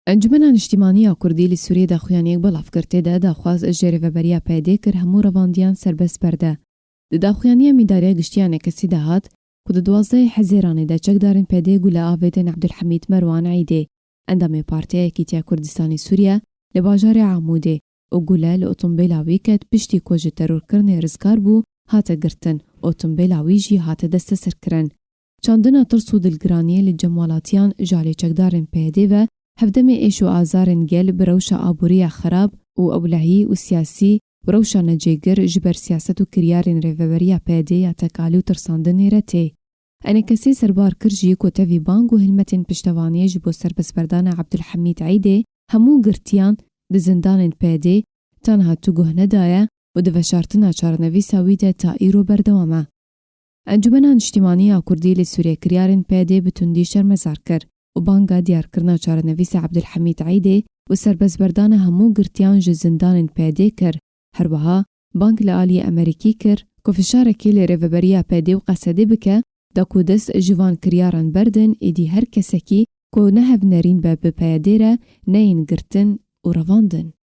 انجمنا نیشتیمانیە کوردی لە سووریا داخوایانیەک بەڵافکردێدا داخواز ئەژێ ڕێڤەبەریە پێدێ کرد هەموو ڕەڤاندیان سەربەست بەردە. لە داخوایانیە میداریە گشتیانە کەسی داهات کو د 12 حەزێرانێدا چەکدارن پێدێ گو لە ئاڤێدن عەبدولحەمید مەروان عەیدێ ئەندامێ پارتیایەکی تیا کوردستانی سووریا لە باژارێ عەموودێ و گولە لە ئۆتۆمبیلاوی کەت پشتی کۆژە تەرۆرکردنێ ڕزگار بوو هاتە گرتن ئۆتۆمبیلاویژی هاتە دەستە سەرکردن. چاندنا ترس و دڵگرانیە لە جەموالاتیان ژالێ چەکدارن پێدێ و هەفدەمێ ئێش و ئازارن گەل برەوشە ئابووریە خراپ و ئەولەهی و سیاسی برەوشە نەجێگر ji ber siyaset û kiryarên rêveberiya pêdê ya tekalî û tirsandinê re tê. Enekesê serbar kir jî ku tevî bang û hilmetên piştevaniyê ji bo serbestberdana Abdulhamîd Eîdê hemû girtiyan di zindanên pêdê tenha tu guh nedaye û di veşartina çarenivîsa wî de ta îro berdewam e. Encumena Niştimaniya Kurdî li Sûriye kiryarên pêdê bi tundî şermezar kir û banga diyarkirina çarenivîsa Abdulhamîd Eîdê û serbestberdana hemû girtiyan ji zindanên pêdê kir. Herwiha bank li aliyê Amerîkî kir ku fişarekê lê rêveberiya pêdê û qesedê bike da ku dest ji van kiryaran berdin êdî her kesekî ku nehev nerîn be bi pêdê re neyên girtin û revandin.